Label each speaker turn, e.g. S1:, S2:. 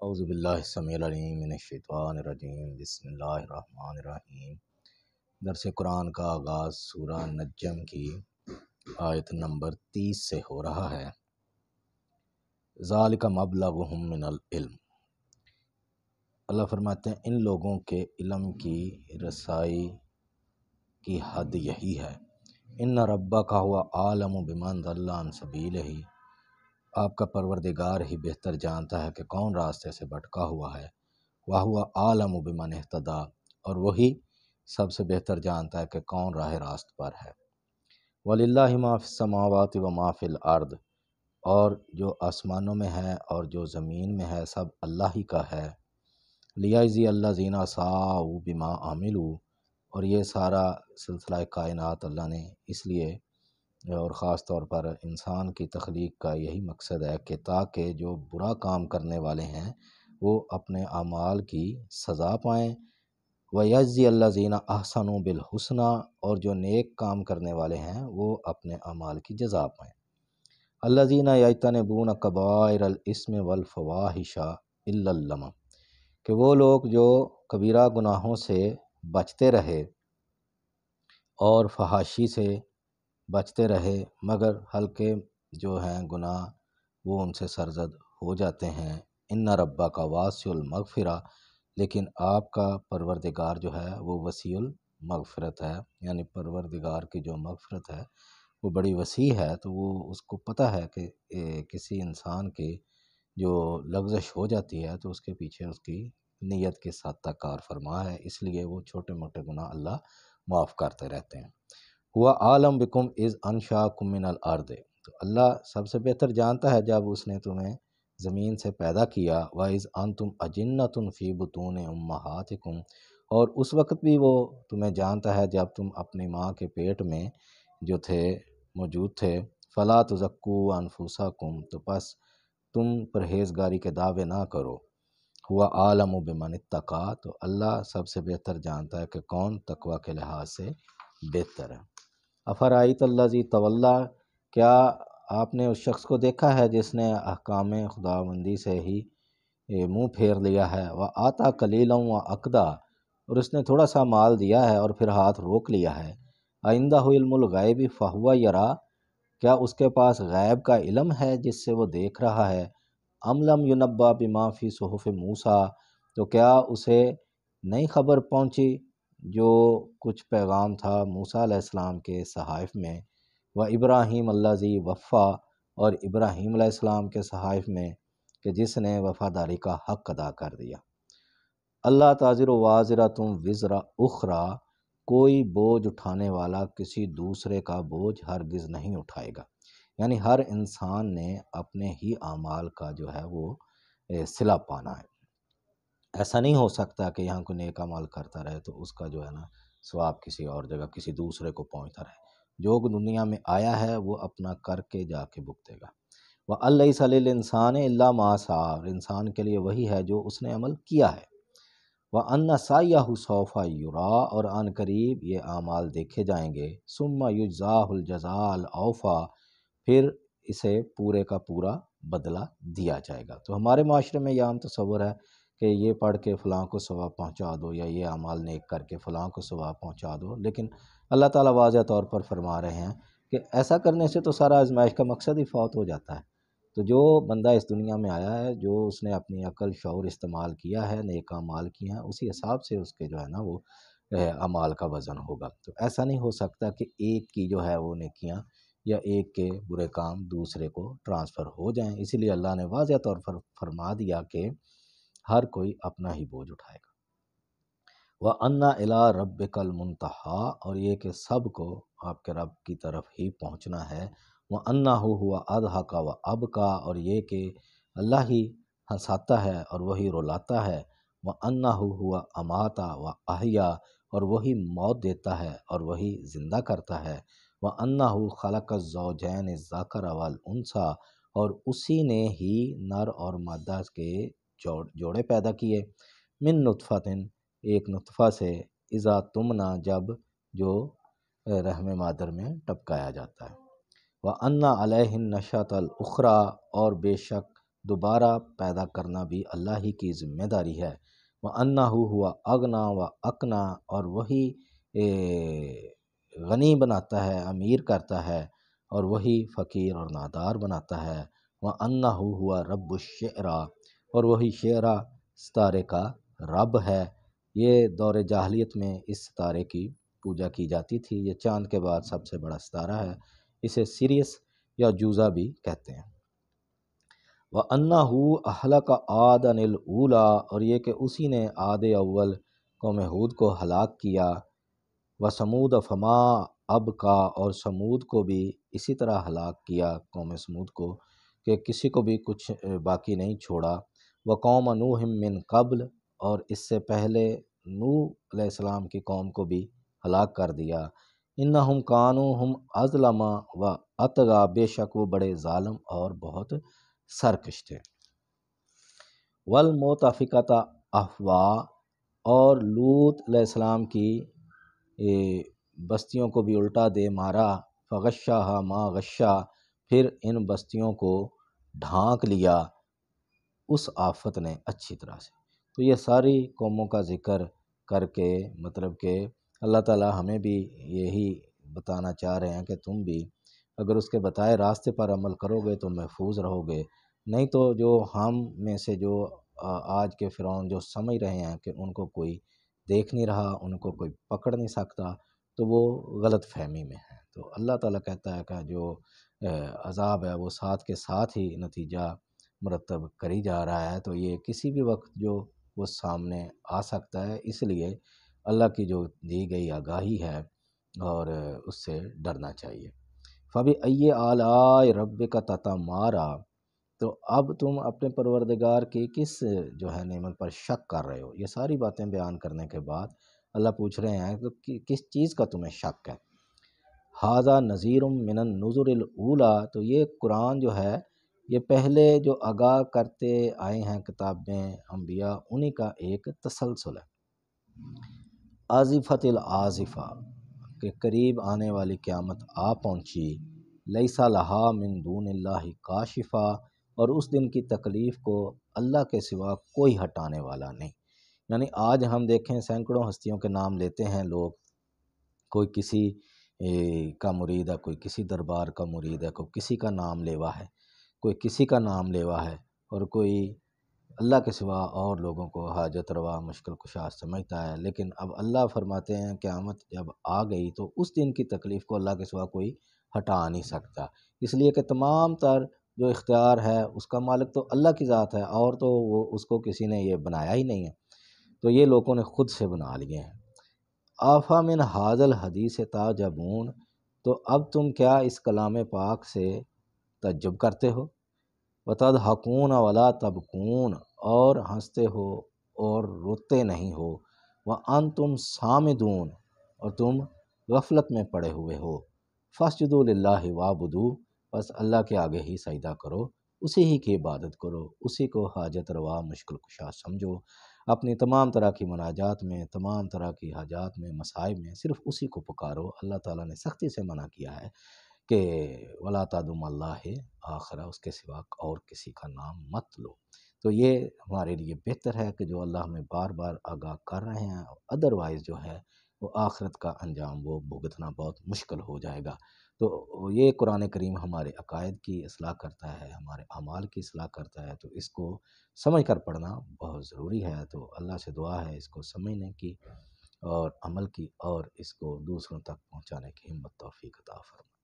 S1: اعوذ باللہ السمیع العلیم من الشیطان الرجیم بسم اللہ الرحمن الرحیم۔ درس قرآن کا آغاز سورہ نجم کی آیت نمبر 30 سے ہو رہا ہے۔ ذالک مبلغہم من العلم، اللہ فرماتے ہیں ان لوگوں کے علم کی رسائی کی حد یہی ہے۔ ان ربک هو اعلم بمن ضل عن سبیلہ، آپ کا پروردگار ہی بہتر جانتا ہے کہ کون راستے سے بھٹکا ہوا ہے۔ وَهُوَ أَعْلَمُ بِمَنِ اهْتَدَىٰ، اور وہی سب سے بہتر جانتا ہے کہ کون راہ راست پر ہے۔ وَلِلَّهِ مَا فِي السَّمَاوَاتِ وَمَا فِي الْأَرْضِ، اور جو آسمانوں میں ہے اور جو زمین میں ہے سب اللہ ہی کا ہے۔ لِيَجْزِيَ الَّذِينَ أَسَاءُوا بِمَا عَمِلُوا، اور یہ سارا سلسلہ کائنات اللہ نے اس لیے اور خاص طور پر انسان کی تخلیق کا یہی مقصد ہے کہ تاکہ جو برا کام کرنے والے ہیں وہ اپنے اعمال کی سزا پائیں۔ وَيَجْزِيَ الَّذِينَ أَحْسَنُوا بِالْحُسْنَىٰ، اور جو نیک کام کرنے والے ہیں وہ اپنے اعمال کی جزا پائیں۔ الَّذِينَ يَجْتَنِبُونَ كَبَائِرَ الْإِثْمِ وَالْفَوَاحِشَ إِلَّا اللَّمَمَ، کہ وہ لوگ جو کبیرہ گناہوں سے بچتے رہے اور فحاشی سے بچتے رہے، مگر ہلکے جو ہیں گناہ وہ ان سے سرزد ہو جاتے ہیں۔ ان ربک واسع المغفرہ، لیکن آپ کا پروردگار جو ہے وہ وسیع المغفرت ہے، یعنی پروردگار کی جو مغفرت ہے وہ بڑی وسیع ہے، تو وہ اس کو پتہ ہے کہ کسی انسان کی جو لغزش ہو جاتی ہے تو اس کے پیچھے اس کی نیت کے ساتھ کار فرما ہے، اس لیے وہ چھوٹے موٹے گناہ اللہ معاف کرتے رہتے ہیں۔ ہوا عالم بکم از انشاکم من الارض، تو اللہ سب سے بہتر جانتا ہے جب اس نے تمہیں زمین سے پیدا کیا۔ وَإِذْ أَنْتُمْ أَجِنَّةٌ فِي بُطُونِ أُمَّهَاتِكُمْ، اور اس وقت بھی وہ تمہیں جانتا ہے جب تم اپنی ماں کے پیٹ میں جو تھے موجود تھے۔ فَلَا تُزَكُّوا أَنفُسَكُمْ، تو پس تم پرہیزگاری کے دعوے نہ کرو۔ ہوا عالم بمن اتقیٰ، تو اللہ سب سے بہتر جانتا ہے کہ کون تقوی کے لحاظ سے بہتر ہے۔ افرائیت الذی تولیٰ، کیا آپ نے اس شخص کو دیکھا ہے جس نے احکام خداوندی سے ہی منہ پھیر لیا ہے۔ وآتا قلیلا واکدا، اور اس نے تھوڑا سا مال دیا ہے اور پھر ہاتھ روک لیا ہے۔ آئندہ علم الغیب فہو یرا، کیا اس کے پاس غیب کا علم ہے جس سے وہ دیکھ رہا ہے۔ ام لم ینبأ بما فی صحف موسیٰ، تو کیا اسے نئی خبر پہنچی جو کچھ پیغام تھا موسیٰ علیہ السلام کے صحائف میں۔ و ابراہیم الذی وفا، اور ابراہیم علیہ السلام کے صحائف میں کہ جس نے وفاداری کا حق ادا کر دیا۔ اللہ تازر وازرۃ وزر اخری، کوئی بوجھ اٹھانے والا کسی دوسرے کا بوجھ ہرگز نہیں اٹھائے گا، یعنی ہر انسان نے اپنے ہی اعمال کا جو ہے وہ صلہ پانا ہے۔ ایسا نہیں ہو سکتا کہ یہاں کوئی نیک عمل کرتا رہے تو اس کا جو ہے نا ثواب کسی اور جگہ کسی دوسرے کو پہنچتا رہے۔ جو دنیا میں آیا ہے وہ اپنا کر کے جا کے بھگتے گا۔ وَأَلَّيْسَ لِلْإِنسَانِ إِلَّا مَا سَعَىٰ، اور انسان کے لیے وہی ہے جو اس نے عمل کیا ہے۔ وَأَنَّ سَعْيَهُ سَوْفَ يُرَىٰ، اور عن قریب یہ اعمال دیکھے جائیں گے۔ ثُمَّ يُجْزَاهُ الْجَزَاءَ الْأَوْفَىٰ، پھر اسے پورے کا پورا بدلہ دیا جائے گا۔ تو ہمارے معاشرے میں یہ عام تصور ہے کہ یہ پڑھ کے فلاں کو ثواب پہنچا دو، یا یہ اعمال نیک کر کے فلاں کو ثواب پہنچا دو، لیکن اللہ تعالیٰ واضح طور پر فرما رہے ہیں کہ ایسا کرنے سے تو سارا آزمائش کا مقصد ہی فوت ہو جاتا ہے۔ تو جو بندہ اس دنیا میں آیا ہے، جو اس نے اپنی عقل شعور استعمال کیا ہے، نیک اعمال کیے ہیں، اسی حساب سے اس کے جو ہے نا وہ اعمال کا وزن ہوگا۔ تو ایسا نہیں ہو سکتا کہ ایک کی جو ہے وہ نیکیاں یا ایک کے برے کام دوسرے کو ٹرانسفر ہو جائیں، اسی لیے اللہ نے واضح طور پر فرما دیا کہ ہر کوئی اپنا ہی بوجھ اٹھائے گا۔ وَأَنَّ إِلَىٰ رَبِّكَ الْمُنتَهَىٰ، اور یہ کہ سب کو آپ کے رب کی طرف ہی پہنچنا ہے۔ وَأَنَّهُ هُوَ أَضْحَكَ وَأَبْكَىٰ، اور یہ کہ اللہ ہی ہنساتا ہے اور وہی رلاتا ہے۔ وَأَنَّهُ هُوَ أَمَاتَ وَأَحْيَا، اور وہی موت دیتا ہے اور وہی زندہ کرتا ہے۔ وَأَنَّهُ خَلَقَ الزَّوْجَيْنِ الذَّكَرَ وَالْأُنثَىٰ، اور اسی نے ہی نر اور مادہ کے جوڑے پیدا کیے۔ من نطفۃ، ایک نطفہ سے، اذا تمنا، جب جو رحم مادر میں ٹپکایا جاتا ہے۔ وَأَنَّ عَلَيْهِ النَّشْأَةَ الْأُخْرَىٰ، اور بے شک دوبارہ پیدا کرنا بھی اللہ ہی کی ذمہ داری ہے۔ وَأَنَّهُ هُوَ أَغْنَى وَأَقْنَى، اور وہی غنی بناتا ہے، امیر کرتا ہے، اور وہی فقیر اور نادار بناتا ہے۔ وَأَنَّهُ هُوَ رَبُّ الشِّعْرَى، اور وہی شعرا ستارے کا رب ہے۔ یہ دور جاہلیت میں اس ستارے کی پوجا کی جاتی تھی۔ یہ چاند کے بعد سب سے بڑا ستارہ ہے، اسے سیریس یا جوزا بھی کہتے ہیں۔ وَأَنَّهُ أَهْلَكَ عَادًا الْأُولَىٰ، اور یہ کہ اسی نے عاد اول قوم ہود کو ہلاک کیا۔ وَثَمُودَ فَمَا أَبْقَىٰ، اور سمود کو بھی اسی طرح ہلاک کیا، قوم سمود کو، کہ کسی کو بھی کچھ باقی نہیں چھوڑا۔ وَقَوْمَ نُوحٍ مِّن قَبْلُ، اور اس سے پہلے نوح علیہ السلام کی قوم کو بھی ہلاک کر دیا۔ اِنَّهُمْ كَانُوا هُمْ أَظْلَمَ وَأَطْغَىٰ، بے شک وہ بڑے ظالم اور بہت سرکش تھے۔ وَالْمُؤْتَفِكَةَ أَهْوَىٰ، اور لوط علیہ السلام کی بستیوں کو بھی الٹا دے مارا۔ فَغَشَّاهَا مَا غَشَّىٰ، پھر ان بستیوں کو ڈھانک لیا اس آفت نے اچھی طرح سے۔ تو یہ ساری قوموں کا ذکر کر کے مطلب کہ اللہ تعالیٰ ہمیں بھی یہی بتانا چاہ رہے ہیں کہ تم بھی اگر اس کے بتائے راستے پر عمل کرو گے تو محفوظ رہو گے، نہیں تو جو ہم میں سے جو آج کے فرعون جو سمجھ رہے ہیں کہ ان کو کوئی دیکھ نہیں رہا، ان کو کوئی پکڑ نہیں سکتا، تو وہ غلط فہمی میں ہے۔ تو اللہ تعالیٰ کہتا ہے کہ جو عذاب ہے وہ ساتھ کے ساتھ ہی نتیجہ مرتب کری جا رہا ہے، تو یہ کسی بھی وقت جو وہ سامنے آ سکتا ہے، اس لیے اللہ کی جو دی گئی آگاہی ہے اور اس سے ڈرنا چاہیے۔ فَبِأَيِّ آلَاءِ رَبِّكَ تَتَمَارَىٰ، تو اب تم اپنے پروردگار کی کس جو ہے نعمت پر شک کر رہے ہو؟ یہ ساری باتیں بیان کرنے کے بعد اللہ پوچھ رہے ہیں کہ کس چیز کا تمہیں شک ہے؟ ھذا نذیر من النذر الاولیٰ، تو یہ قرآن جو ہے یہ پہلے جو آگاہ کرتے آئے ہیں کتابیں انبیاء، انہی کا ایک تسلسل ہے۔ آزفۃ العازفہ، کہ قریب آنے والی قیامت آ پہنچی۔ لیس لہا من دون اللہ کاشفہ، اور اس دن کی تکلیف کو اللہ کے سوا کوئی ہٹانے والا نہیں۔ یعنی آج ہم دیکھیں سینکڑوں ہستیوں کے نام لیتے ہیں لوگ، کوئی کسی کا مرید ہے، کوئی کسی دربار کا مرید ہے، کوئی کسی کا نام لیوا ہے، کوئی کسی کا نام لیوا ہے، اور کوئی اللہ کے سوا اور لوگوں کو حاجت روا مشکل کشا سمجھتا ہے۔ لیکن اب اللہ فرماتے ہیں قیامت جب آ گئی تو اس دن کی تکلیف کو اللہ کے سوا کوئی ہٹا نہیں سکتا، اس لیے کہ تمام تر جو اختیار ہے اس کا مالک تو اللہ کی ذات ہے، اور تو وہ اس کو کسی نے یہ بنایا ہی نہیں ہے، تو یہ لوگوں نے خود سے بنا لیے ہیں۔ آفا من ھذا الحدیث تعجبون، تو اب تم کیا اس کلام پاک سے تعجب کرتے ہو؟ وتضحکون ولا تبکون، اور ہنستے ہو اور روتے نہیں ہو۔ وانتم صامدون، اور تم غفلت میں پڑے ہوئے ہو۔ فاسجدوا للہ وعبدوا، بس اللہ کے آگے ہی سجدہ کرو، اسی ہی کی عبادت کرو، اسی کو حاجت روا مشکل کشا سمجھو۔ اپنی تمام طرح کی مناجات میں، تمام طرح کی حاجات میں، مصائب میں صرف اسی کو پکارو۔ اللہ تعالیٰ نے سختی سے منع کیا ہے کہ وَلَا تَدْعُوا مَعَ اللَّهِ آخَرَ، اس کے سوا اور کسی کا نام مت لو۔ تو یہ ہمارے لیے بہتر ہے کہ جو اللہ ہمیں بار بار آگاہ کر رہے ہیں، ادروائز جو ہے وہ آخرت کا انجام وہ بھگتنا بہت مشکل ہو جائے گا۔ تو یہ قرآن کریم ہمارے عقائد کی اصلاح کرتا ہے، ہمارے اعمال کی اصلاح کرتا ہے، تو اس کو سمجھ کر پڑھنا بہت ضروری ہے۔ تو اللہ سے دعا ہے اس کو سمجھنے کی اور عمل کی، اور اس کو دوسروں تک پہنچانے کی ہمت توفیق عطا فرمائے۔